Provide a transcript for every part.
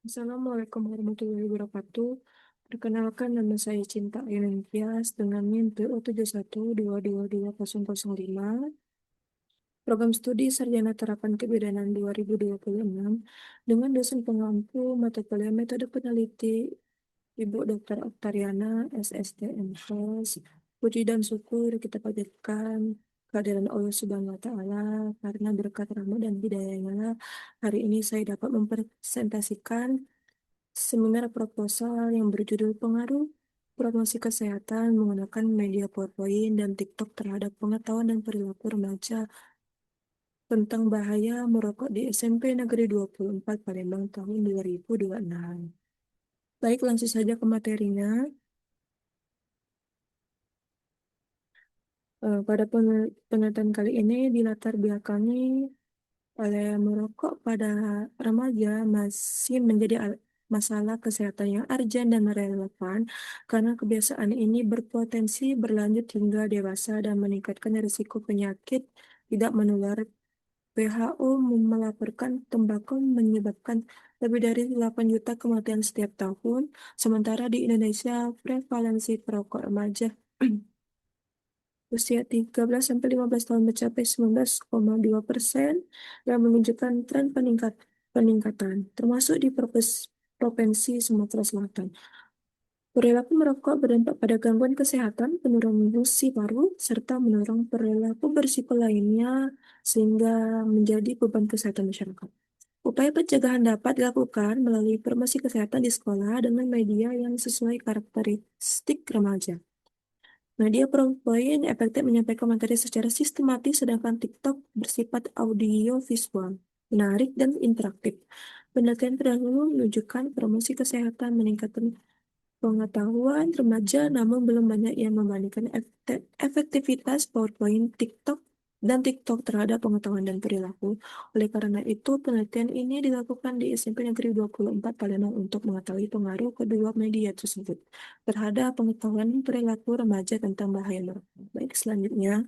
Assalamualaikum warahmatullahi wabarakatuh. Perkenalkan nama saya Cinta Ayunantias dengan NIM PO71222005. Program Studi Sarjana Terapan Kebidanan 2026 dengan dosen pengampu mata kuliah metode peneliti Ibu Dr. Oktariana SSTM Tos. Puji dan syukur kita panjatkan kehadiran Allah Subhanahu wa Ta'ala, karena berkat rahmat dan hidayahnya lah hari ini saya dapat mempresentasikan seminar proposal yang berjudul Pengaruh Promosi Kesehatan Menggunakan Media PowerPoint dan TikTok Terhadap Pengetahuan dan Perilaku Remaja tentang Bahaya Merokok di SMP Negeri 24 Palembang tahun 2026. Baik, langsung saja ke materinya. Pada penelitian kali ini dilatar belakangi oleh merokok pada remaja masih menjadi masalah kesehatan yang urgent dan relevan, karena kebiasaan ini berpotensi berlanjut hingga dewasa dan meningkatkan risiko penyakit tidak menular. WHO melaporkan tembakau menyebabkan lebih dari 8 juta kematian setiap tahun, sementara di Indonesia prevalensi perokok remaja usia 13 sampai 15 tahun mencapai 19,2% dan menunjukkan tren peningkatan, termasuk di Provinsi Sumatera Selatan. Perilaku merokok berdampak pada gangguan kesehatan, penurunan fungsi paru, serta mendorong perilaku berisiko lainnya sehingga menjadi beban kesehatan masyarakat. Upaya pencegahan dapat dilakukan melalui promosi kesehatan di sekolah dengan media yang sesuai karakteristik remaja. Media PowerPoint efektif menyampaikan materi secara sistematis, sedangkan TikTok bersifat audio visual, menarik, dan interaktif. Penelitian terdahulu menunjukkan promosi kesehatan meningkatkan pengetahuan remaja, namun belum banyak yang membandingkan efektivitas PowerPoint, TikTok terhadap pengetahuan dan perilaku. Oleh karena itu, penelitian ini dilakukan di SMP Negeri 24 Palembang untuk mengetahui pengaruh kedua media tersebut terhadap pengetahuan perilaku remaja tentang bahaya merokok. Baik, selanjutnya.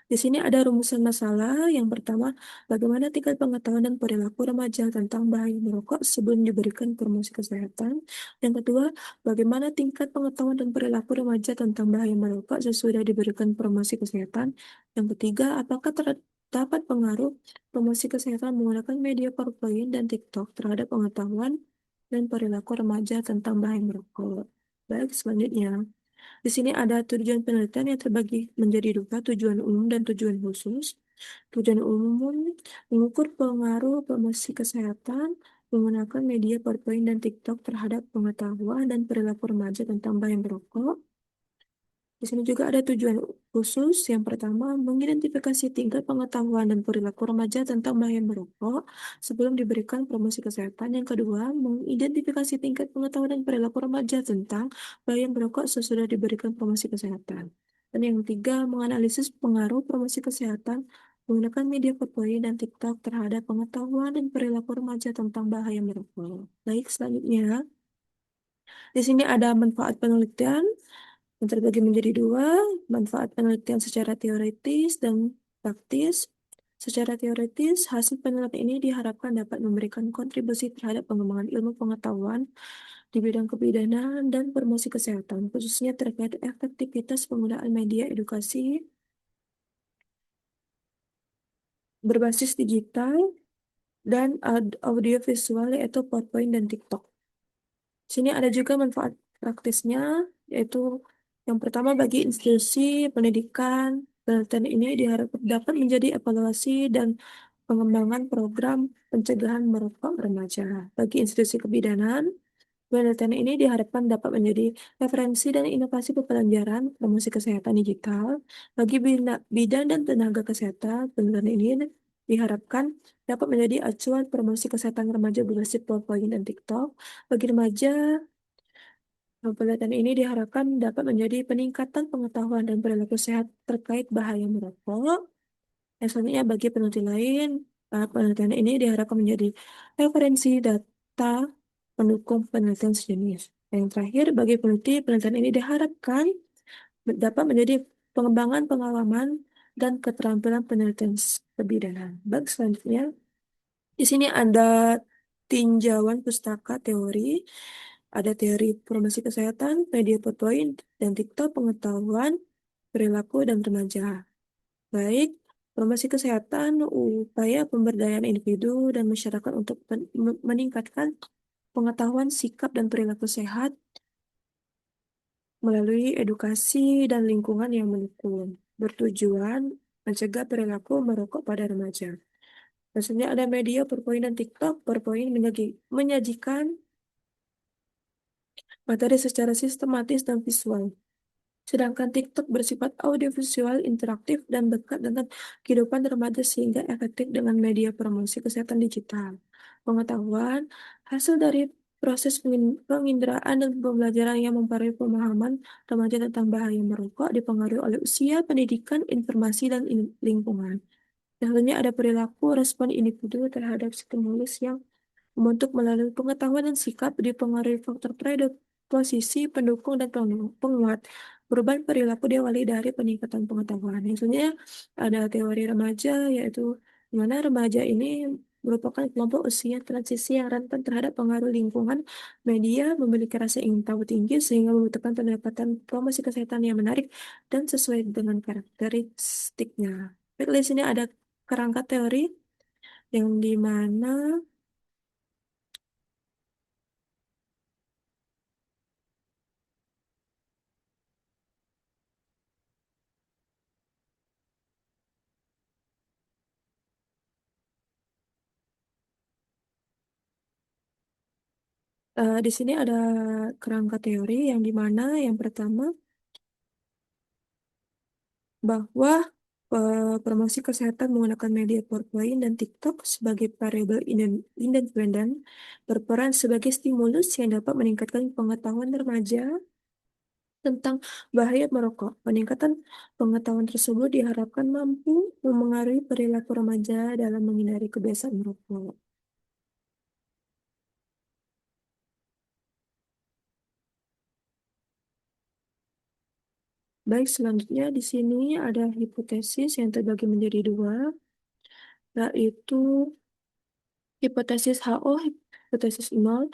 Di sini ada rumusan masalah. Yang pertama, bagaimana tingkat pengetahuan dan perilaku remaja tentang bahaya merokok sebelum diberikan promosi kesehatan. Yang kedua, bagaimana tingkat pengetahuan dan perilaku remaja tentang bahaya merokok sesudah diberikan promosi kesehatan. Yang ketiga, apakah terdapat pengaruh promosi kesehatan menggunakan media PowerPoint dan TikTok terhadap pengetahuan dan perilaku remaja tentang bahaya merokok. Baik, selanjutnya. Di sini ada tujuan penelitian yang terbagi menjadi dua, tujuan umum dan tujuan khusus. Tujuan umum mengukur pengaruh promosi kesehatan menggunakan media PowerPoint dan TikTok terhadap pengetahuan dan perilaku remaja tentang bahaya merokok. Di sini juga ada tujuan khusus. Yang pertama, mengidentifikasi tingkat pengetahuan dan perilaku remaja tentang bahaya merokok sebelum diberikan promosi kesehatan. Yang kedua, mengidentifikasi tingkat pengetahuan dan perilaku remaja tentang bahaya merokok sesudah diberikan promosi kesehatan. Dan yang ketiga, menganalisis pengaruh promosi kesehatan menggunakan media PowerPoint dan TikTok terhadap pengetahuan dan perilaku remaja tentang bahaya merokok. Baik, selanjutnya. Di sini ada manfaat penelitian yang terbagi menjadi dua, manfaat penelitian secara teoritis dan praktis. Secara teoritis, hasil penelitian ini diharapkan dapat memberikan kontribusi terhadap pengembangan ilmu pengetahuan di bidang kebidanan dan promosi kesehatan, khususnya terkait efektivitas penggunaan media edukasi berbasis digital dan audiovisual, yaitu PowerPoint dan TikTok. Sini ada juga manfaat praktisnya, yaitu yang pertama bagi institusi pendidikan, penelitian ini diharapkan dapat menjadi evaluasi dan pengembangan program pencegahan merokok remaja. Bagi institusi kebidanan, penelitian ini diharapkan dapat menjadi referensi dan inovasi pembelajaran promosi kesehatan digital. Bagi bidan dan tenaga kesehatan, penelitian ini diharapkan dapat menjadi acuan promosi kesehatan remaja berbasis PowerPoint dan TikTok. Bagi remaja, penelitian ini diharapkan dapat menjadi peningkatan pengetahuan dan perilaku sehat terkait bahaya merokok. Dan selanjutnya, bagi peneliti lain, penelitian ini diharapkan menjadi referensi data pendukung penelitian sejenis. Dan yang terakhir, bagi peneliti, penelitian ini diharapkan dapat menjadi pengembangan pengalaman dan keterampilan penelitian kebidanan. Baik, selanjutnya, di sini ada tinjauan pustaka teori, ada teori promosi kesehatan, media PowerPoint, dan TikTok pengetahuan, perilaku, dan remaja. Baik, promosi kesehatan, upaya pemberdayaan individu dan masyarakat untuk meningkatkan pengetahuan sikap dan perilaku sehat melalui edukasi dan lingkungan yang mendukung, bertujuan mencegah perilaku merokok pada remaja. Maksudnya ada media PowerPoint dan TikTok. PowerPoint menyajikan materi secara sistematis dan visual. Sedangkan TikTok bersifat audiovisual, interaktif, dan dekat dengan kehidupan remaja sehingga efektif dengan media promosi kesehatan digital. Pengetahuan, hasil dari proses penginderaan dan pembelajaran yang mempengaruhi pemahaman remaja tentang bahaya merokok dipengaruhi oleh usia, pendidikan, informasi, dan lingkungan. Contohnya ada perilaku respon individu terhadap stimulus yang membentuk melalui pengetahuan dan sikap dipengaruhi faktor predisposisi, pendukung, dan penguat. Perubahan perilaku diawali dari peningkatan pengetahuan. Misalnya ada teori remaja, yaitu di mana remaja ini merupakan kelompok usia transisi yang rentan terhadap pengaruh lingkungan media, memiliki rasa ingin tahu tinggi, sehingga membutuhkan pendekatan promosi kesehatan yang menarik dan sesuai dengan karakteristiknya. Baik, di sini ada kerangka teori yang dimana di sini ada kerangka teori yang dimana yang pertama bahwa promosi kesehatan menggunakan media PowerPoint dan TikTok sebagai variabel independen berperan sebagai stimulus yang dapat meningkatkan pengetahuan remaja tentang bahaya merokok. Peningkatan pengetahuan tersebut diharapkan mampu memengaruhi perilaku remaja dalam menghindari kebiasaan merokok. Baik, selanjutnya di sini ada hipotesis yang terbagi menjadi dua, yaitu hipotesis HO, hipotesis nol,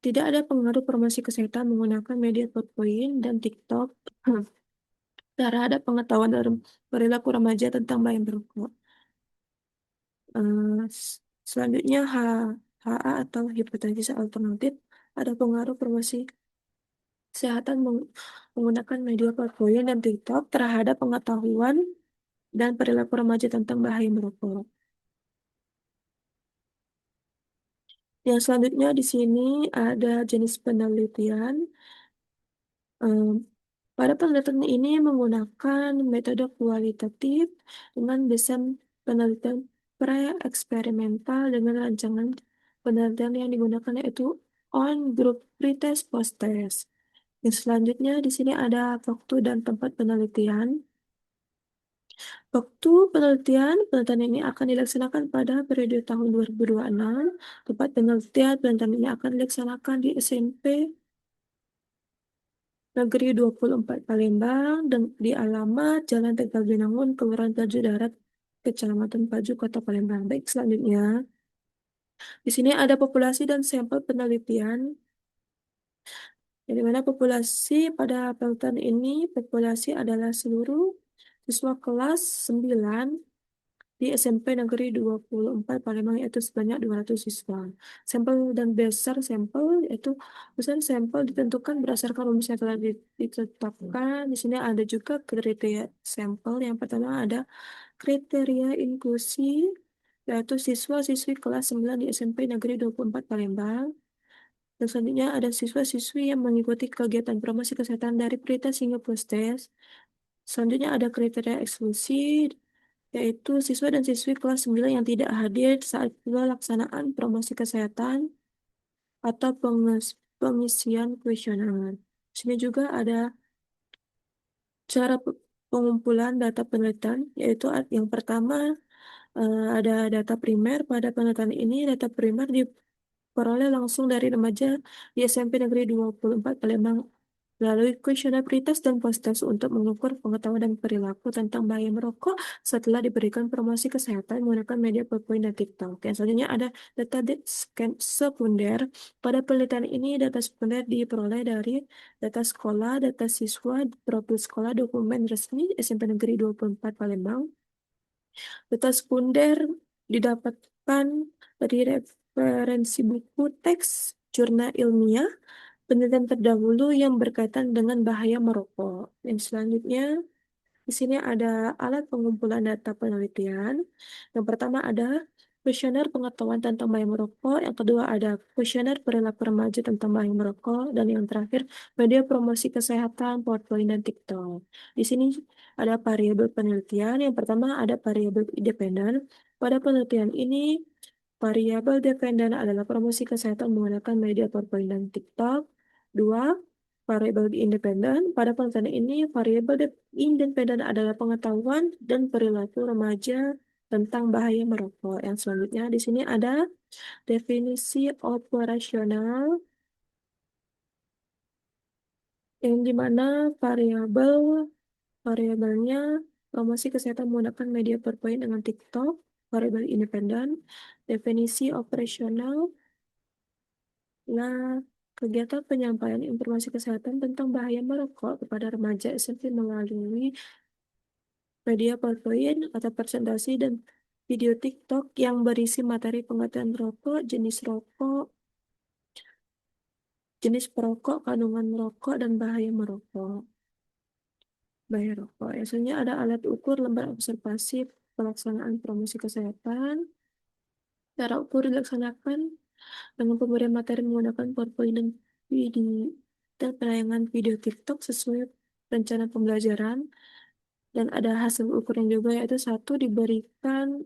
tidak ada pengaruh promosi kesehatan menggunakan media PowerPoint dan TikTok terhadap pengetahuan dalam perilaku remaja tentang bahaya merokok. Selanjutnya HA atau hipotesis alternatif, ada pengaruh promosi kesehatan menggunakan media PowerPoint dan TikTok terhadap pengetahuan dan perilaku remaja tentang bahaya merokok. Yang selanjutnya di sini ada jenis penelitian. Em, Pada penelitian ini menggunakan metode kualitatif dengan desain penelitian pre-eksperimental dengan rancangan penelitian yang digunakan yaitu on-group pretest post-test. Yang selanjutnya di sini ada waktu dan tempat penelitian. Waktu penelitian ini akan dilaksanakan pada periode tahun 2026. Tempat penelitian ini akan dilaksanakan di SMP Negeri 24 Palembang dan di alamat Jalan Tegal Binangun, Kelurahan Tanjung Darat, Kecamatan Paju, Kota Palembang. Baik, selanjutnya di sini ada populasi dan sampel penelitian. Yang dimana populasi pada penelitian ini populasi adalah seluruh siswa kelas 9 di SMP Negeri 24 Palembang yaitu sebanyak 200 siswa. Sampel dan besar sampel yaitu besar sampel ditentukan berdasarkan rumus yang telah ditetapkan. Di sini ada juga kriteria sampel. Yang pertama ada kriteria inklusi yaitu siswa-siswi kelas 9 di SMP Negeri 24 Palembang. Dan selanjutnya ada siswa-siswi yang mengikuti kegiatan promosi kesehatan dari pretest hingga post-test. Selanjutnya ada kriteria eksklusi yaitu siswa dan siswi kelas 9 yang tidak hadir saat pelaksanaan promosi kesehatan atau pengisian kuesioner. Di sini juga ada cara pengumpulan data penelitian, yaitu yang pertama ada data primer. Pada penelitian ini, data primer diperoleh langsung dari remaja di SMP Negeri 24 Palembang Melalui kuesioner pretest dan post-test untuk mengukur pengetahuan dan perilaku tentang bahaya merokok setelah diberikan promosi kesehatan menggunakan media PowerPoint dan TikTok. Yang selanjutnya ada data sekunder. Pada penelitian ini, data sekunder diperoleh dari data sekolah, data siswa, profil sekolah, dokumen resmi SMP Negeri 24 Palembang. Data sekunder didapatkan dari referensi buku, teks, jurnal ilmiah, penelitian terdahulu yang berkaitan dengan bahaya merokok. Yang selanjutnya, di sini ada alat pengumpulan data penelitian. Yang pertama ada kuesioner pengetahuan tentang bahaya merokok. Yang kedua ada kuesioner perilaku remaja tentang bahaya merokok. Dan yang terakhir, media promosi kesehatan, PowerPoint, dan TikTok. Di sini ada variabel penelitian. Yang pertama ada variabel independen. Pada penelitian ini, variabel dependen adalah promosi kesehatan menggunakan media PowerPoint dan TikTok. Dua, variabel independen. Pada penelitian ini, variabel independen adalah pengetahuan dan perilaku remaja tentang bahaya merokok. Yang selanjutnya di sini ada definisi operasional, yang dimana variabelnya promosi kesehatan menggunakan media PowerPoint dengan TikTok, variabel independen, definisi operasional. Nah, kegiatan penyampaian informasi kesehatan tentang bahaya merokok kepada remaja SMP melalui media PowerPoint atau presentasi dan video TikTok yang berisi materi pengetahuan rokok, jenis perokok, kandungan merokok, dan bahaya merokok. Bahaya rokok. Biasanya ada alat ukur lembar observasi pelaksanaan promosi kesehatan. Cara ukur dilaksanakan dengan pemberian materi menggunakan PowerPoint dan video dan penayangan video TikTok sesuai rencana pembelajaran. Dan ada hasil ukuran juga yaitu satu diberikan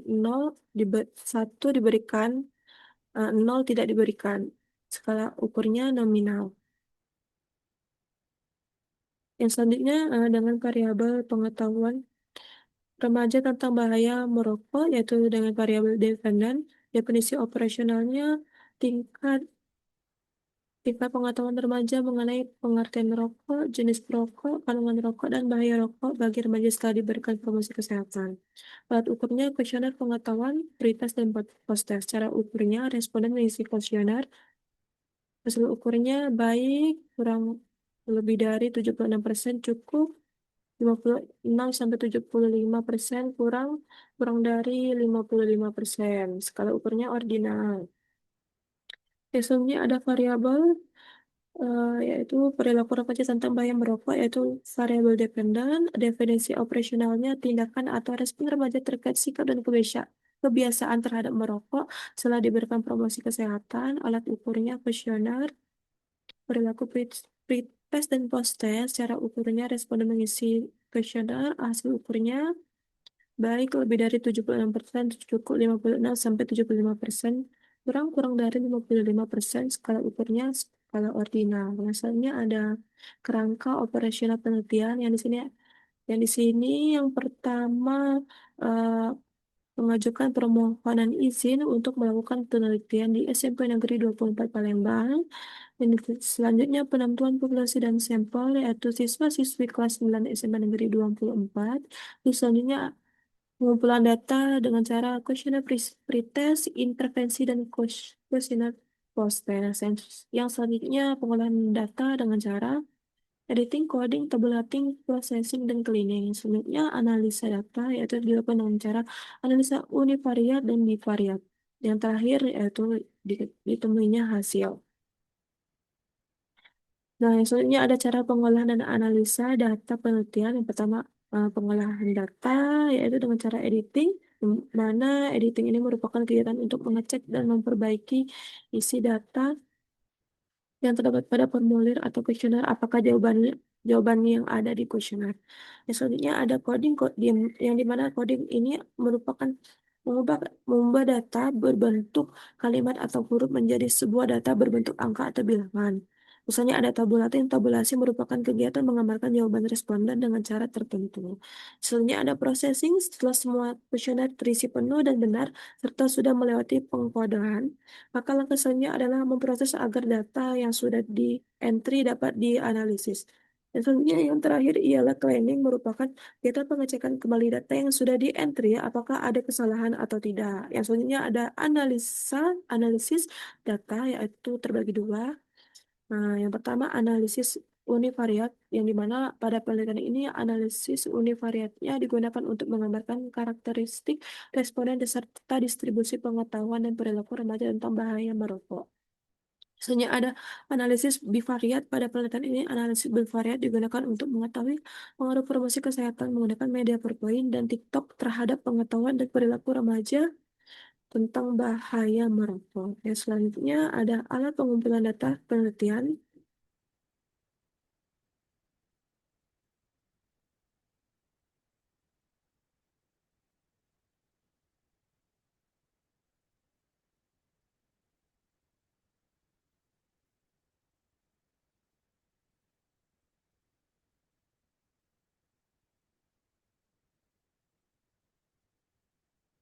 nol, satu diberikan, nol tidak diberikan. Skala ukurnya nominal. Yang selanjutnya dengan variabel pengetahuan remaja tentang bahaya merokok yaitu dengan variabel dependen. Definisi operasionalnya tingkat tingkat pengetahuan remaja mengenai pengertian rokok, jenis rokok, kandungan rokok, dan bahaya rokok bagi remaja setelah diberikan promosi kesehatan. Alat ukurnya kuesioner pengetahuan, pretest, dan post-test. Cara ukurnya responden mengisi kuesioner. Hasil ukurnya baik, kurang lebih dari 76% cukup, 56-75% kurang, kurang dari 55%. Skala ukurnya ordinal. Selanjutnya ada variabel yaitu perilaku remaja tentang bahaya merokok, yaitu variabel dependen. Definisi operasionalnya tindakan atau respon remaja terkait sikap dan kebiasaan terhadap merokok setelah diberikan promosi kesehatan. Alat ukurnya kuesioner, perilaku pretest dan post-test. Cara ukurnya responden mengisi kuesioner. Hasil ukurnya baik lebih dari 76%, cukup 56-75%, kurang kurang dari 55%. Skala ukurnya skala ordinal. Misalnya ada kerangka operasional penelitian yang di sini yang pertama eh, mengajukan permohonan izin untuk melakukan penelitian di SMP Negeri 24 Palembang. Dan selanjutnya penentuan populasi dan sampel yaitu siswa-siswi kelas 9 SMP Negeri 24. Terus selanjutnya pengumpulan data dengan cara kuesioner pretest, intervensi, dan kuesioner post-test. Yang selanjutnya pengolahan data dengan cara editing, coding, tabulating, processing, dan cleaning. Selanjutnya analisa data yaitu dilakukan dengan cara analisa univariat dan bivariat. Yang terakhir yaitu ditemuinya hasil. Nah, yang selanjutnya ada cara pengolahan dan analisa data penelitian. Yang pertama, pengolahan data, yaitu dengan cara editing, mana editing ini merupakan kegiatan untuk mengecek dan memperbaiki isi data yang terdapat pada formulir atau kuesioner, apakah jawabannya yang ada di kuesioner. Yang selanjutnya ada coding, yang dimana coding ini merupakan mengubah mengubah data berbentuk kalimat atau huruf menjadi sebuah data berbentuk angka atau bilangan. Misalnya ada tabulating, tabulasi merupakan kegiatan menggambarkan jawaban responden dengan cara tertentu. Selanjutnya ada processing, setelah semua kuesioner terisi penuh dan benar, serta sudah melewati pengkodean, maka langkah selanjutnya adalah memproses agar data yang sudah di-entry dapat dianalisis. Dan selanjutnya yang terakhir ialah cleaning, merupakan kegiatan pengecekan kembali data yang sudah di-entry, apakah ada kesalahan atau tidak. Yang selanjutnya ada analisis data, yaitu terbagi dua. Nah, yang pertama analisis univariat, yang dimana pada penelitian ini analisis univariatnya digunakan untuk menggambarkan karakteristik responden serta distribusi pengetahuan dan perilaku remaja tentang bahaya merokok. Misalnya ada analisis bivariat. Pada penelitian ini, analisis bivariat digunakan untuk mengetahui pengaruh promosi kesehatan menggunakan media PowerPoint dan TikTok terhadap pengetahuan dan perilaku remaja tentang bahaya merokok. Yang selanjutnya ada alat pengumpulan data penelitian.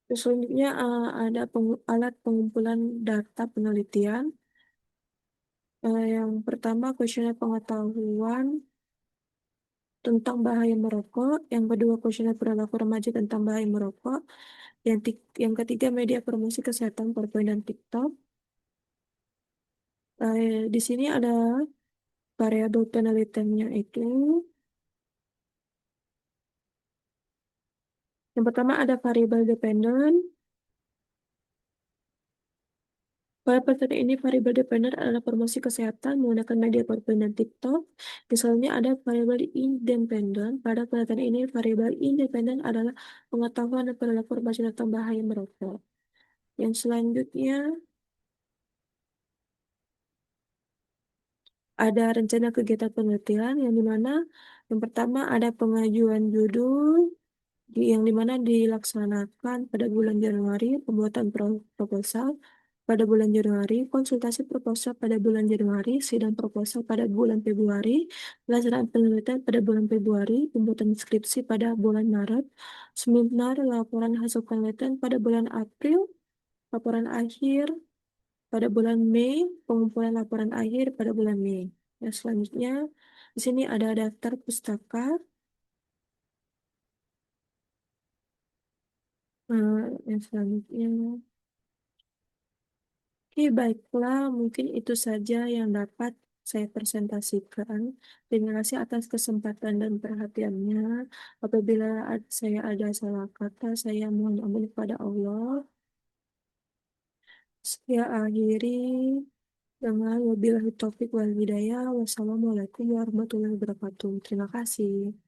Terus selanjutnya ada alat pengumpulan data penelitian. Yang pertama, kuesioner pengetahuan tentang bahaya merokok. Yang kedua, kuesioner perilaku remaja tentang bahaya merokok. Yang ketiga, media promosi kesehatan PowerPoint dan TikTok. Di sini ada variabel penelitiannya itu. Yang pertama ada variabel dependent. Pada penelitian ini, variabel dependent adalah promosi kesehatan menggunakan media PowerPoint dan TikTok. Misalnya ada variabel independent. Pada penelitian ini, variabel independent adalah pengetahuan dan perilaku remaja tentang bahaya merokok. Yang selanjutnya ada rencana kegiatan penelitian yang dimana yang pertama ada pengajuan judul yang dimana dilaksanakan pada bulan Januari, pembuatan proposal pada bulan Januari, konsultasi proposal pada bulan Januari, sidang proposal pada bulan Februari, pelaksanaan penelitian pada bulan Februari, pembuatan skripsi pada bulan Maret, seminar laporan hasil penelitian pada bulan April, laporan akhir pada bulan Mei, pengumpulan laporan akhir pada bulan Mei. Yang selanjutnya, di sini ada daftar pustaka. Yang selanjutnya. Oke, baiklah, mungkin itu saja yang dapat saya presentasikan. Terima kasih atas kesempatan dan perhatiannya. Apabila saya ada salah kata, saya mohon ampun kepada Allah. Saya akhiri dengan wabillahi taufik wal hidayah. Wassalamualaikum warahmatullahi wabarakatuh. Terima kasih.